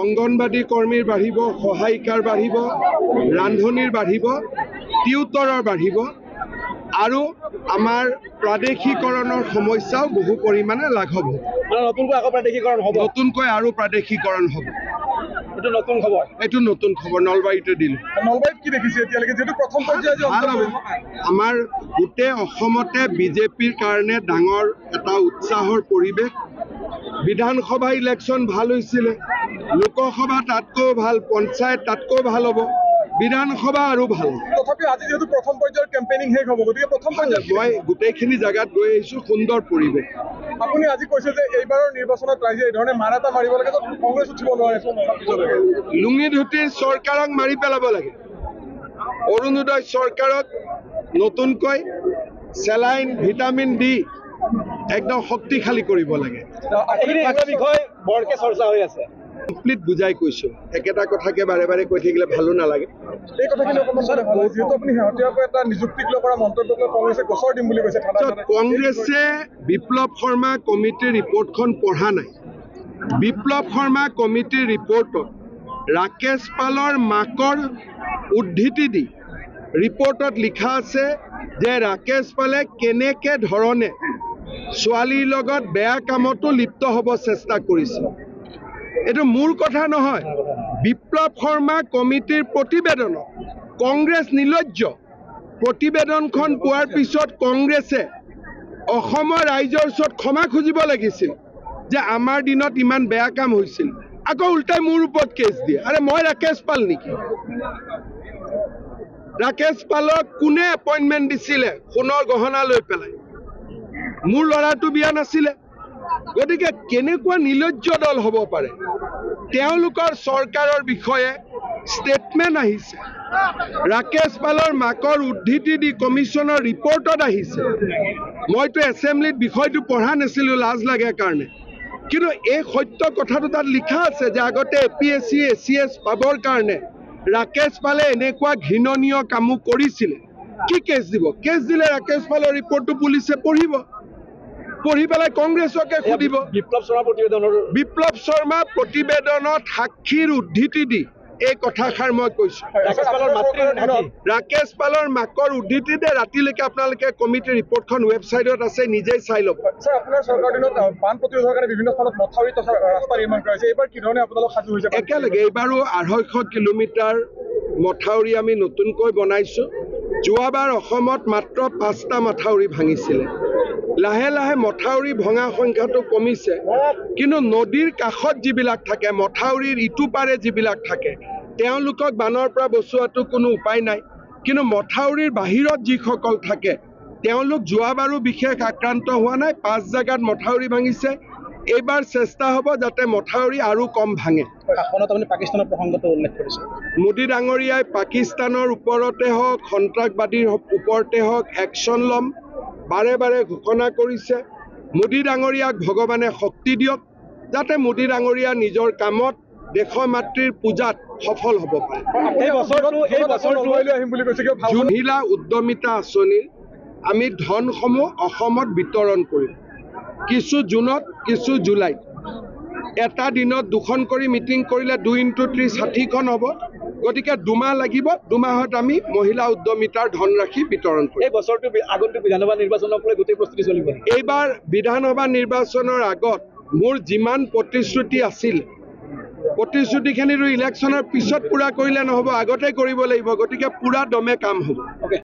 অংগনবাদী কৰ্মীৰ বাঢ়িব, সহায়িকাৰ বাঢ়িব, ৰান্ধনীৰ বাঢ়িব, টিউটৰৰ বাঢ়িব আৰু আমাৰ প্ৰাদেশিকৰণৰ সমস্যাও বহু পৰিমাণে লাঘৱ হ'ব। নতুনকৈ আৰু প্ৰাদেশিকৰণ হ'ব। এইটো নতুন খবৰ নলবাৰীতে দিলোঁ। নলবাৰীত কি দেখিছে এতিয়ালৈকে যিহেতু প্ৰথম পৰ্যায়ে ভাল হ'ব। আমাৰ গোটেই অসমতে বিজেপিৰ কাৰণে ডাঙৰ এটা উৎসাহৰ পৰিৱেশ। বিধানসভা ইলেকশ্যন ভাল হৈছিলে, লোকসভা তাতকৈ ভাল, পঞ্চায়ত তকৈ ভাল হ'ব, বিধানসভা আৰু ভাল। তথাপি আজি যেহেতু প্ৰথম পৰ্যায়ৰ কেম্পেইনিং শেষ হ'ব, গতিকে প্ৰথম পৰ্যায়ত মই গোটেইখিনি জেগাত গৈ আহিছোঁ, সুন্দৰ পৰিৱেশ। আপুনি আজি কৈছে যে এইবাৰৰ নিৰ্বাচনত ৰাইজে এই ধৰণে মাৰ এটা মাৰিব লাগে, য'ত কংগ্ৰেছ উঠিব নোৱাৰে। লুঙি ধুতিৰ চৰকাৰক মাৰি পেলাব লাগে। অৰুণোদয় চৰকাৰক নতুনকৈ চেলাইন, ভিটামিন দি একদম শক্তিশালী কৰিব লাগে। বৰকে চৰ্চা হৈ আছে। কমপ্লিট বুজাই কৈছোঁ, একেটা কথাকে বাৰে বাৰে কৈ থাকিলে ভালো নালাগে। এই কথাখিনি অকণমান ভাল হয়, যিহেতু আপুনি শেহতীয়াকৈ এটা নিযুক্তিক লৈ কৰা মন্তব্যক লৈ কংগ্ৰেছে গোচৰ দিম বুলি কৈছে। কংগ্ৰেছে বিপ্লৱ শৰ্মা কমিটিৰ ৰিপৰ্টখন পঢ়া নাই। বিপ্লৱ শৰ্মা কমিটিৰ ৰিপৰ্টত ৰাকেশ পালৰ মাকৰ উদ্ধৃতি দি ৰিপৰ্টত লিখা আছে যে ৰাকেশ পালে কেনেকে ধৰণে ছোৱালীৰ লগত বেয়া কামতো লিপ্ত হ'ব চেষ্টা কৰিছে। এইটো মোৰ কথা নহয়, বিপ্লৱ শৰ্মা কমিটিৰ প্ৰতিবেদনত কংগ্ৰেছ নিৰ্লজ্জ। প্ৰতিবেদনখন পোৱাৰ পিছত কংগ্ৰেছে অসমৰ ৰাইজৰ ওচৰত ক্ষমা খুজিব লাগিছিল যে আমাৰ দিনত ইমান বেয়া কাম হৈছিল। আকৌ উল্টাই মোৰ ওপৰত কেছ দিয়ে। আৰে মই ৰাকেশ পাল নেকি? ৰাকেশ পালক কোনে এপইণ্টমেণ্ট দিছিলে সোণৰ গহনা লৈ পেলাই? মোৰ ল'ৰাটো বিয়া নাছিলে। গতিকে কেনেকুৱা নিৰ্লজ্জ দল হ'ব পাৰে? তেওঁলোকৰ চৰকাৰৰ বিষয়ে ষ্টেটমেণ্ট আহিছে, ৰাকেশ পালৰ মাকৰ উদ্ধৃতি দি কমিশ্যনৰ ৰিপৰ্টত আহিছে। মইতো এছেম্বলিত বিষয়টো পঢ়া নাছিলোঁ, লাজ লাগে কাৰণে, কিন্তু এই সত্য কথাটো তাত লিখা আছে যে আগতে APSC ACS পাবৰ কাৰণে ৰাকেশ পালে এনেকুৱা ঘৃণনীয় কামো কৰিছিলে। কি কেছ দিব? কেছ দিলে ৰাকেশ পালৰ ৰিপৰ্টটো পুলিচে পঢ়িব, পঢ়ি পেলাই কংগ্ৰেছকে সুধিব। বিপ্লৱ শৰ্মা প্ৰতিবেদনত সাক্ষীৰ উদ্ধৃতি দি এই কথাষাৰ মই কৈছোঁ। ৰাকেশ পালৰ মাকৰ উদ্ধৃতি দিয়ে ৰাতিলৈকে আপোনালোকে কমিটিৰ ৰিপৰ্টখন ৱেবছাইটত আছে, নিজেই চাই ল'ব। আপোনাৰ চৰকাৰ দিনত বান প্ৰতিৰোধৰ কাৰণে বিভিন্ন স্থানত মথাউৰি তথা ৰাস্তা নিৰ্মাণ কৰা হৈছে। এইবাৰ কি ধৰণে আপোনালোক সাজু হৈছে? একেলগে এইবাৰো 250 কিলোমিটাৰ মথাউৰি আমি নতুনকৈ বনাইছোঁ। যোৱাবাৰ অসমত মাত্ৰ 5টা মথাউৰি ভাঙিছিলে। লাহে লাহে মথাউৰি ভঙা সংখ্যাটো কমিছে, কিন্তু নদীৰ কাষত যিবিলাক থাকে, মথাউৰিৰ ইটো পাৰে যিবিলাক থাকে, তেওঁলোকক বানৰ পৰা বচোৱাটো কোনো উপায় নাই। কিন্তু মথাউৰিৰ বাহিৰত যিসকল থাকে তেওঁলোক যোৱাবাৰো বিশেষ আক্ৰান্ত হোৱা নাই। 5 জেগাত মথাউৰি ভাঙিছে। এইবাৰ চেষ্টা হ'ব যাতে মথাউৰি আৰু কম ভাঙে। পাকিস্তানৰ প্ৰসংগটো উল্লেখ কৰিছে। মোদী ডাঙৰীয়াই পাকিস্তানৰ ওপৰতে হওক, সন্ত্ৰাসবাদীৰ ওপৰতে হওক একশ্যন ল'ম বাৰে বাৰে ঘোষণা কৰিছে। মোদী ডাঙৰীয়াক ভগৱানে শক্তি দিয়ক যাতে মোদী ডাঙৰীয়া নিজৰ কামত দেশৰ মাতৃৰ পূজাত সফল হ'ব পাৰে। মহিলা উদ্যমিতা আঁচনিৰ আমি ধনসমূহ অসমত বিতৰণ কৰিম, কিছু জুনত, কিছু জুলাইত। এটা দিনত 2খন কৰি মিটিং কৰিলে 2 × 3 60খন হ'ব। গতিকে 2 মাহ লাগিব। 2 মাহত আমি মহিলা উদ্যমিতাৰ ধনৰাশি বিতৰণ কৰিম। এই বছৰটো আগন্তুক বিধানসভা নিৰ্বাচনক লৈ গোটেই প্ৰস্তুতি চলিব। এইবাৰ বিধানসভা নিৰ্বাচনৰ আগত মোৰ যিমান প্ৰতিশ্ৰুতি আছিল, প্ৰতিশ্ৰুতিখিনিতো ইলেকশ্যনৰ পিছত পূৰা কৰিলে নহ'ব, আগতে কৰিব লাগিব। গতিকে পূৰা দমে কাম হ'ব।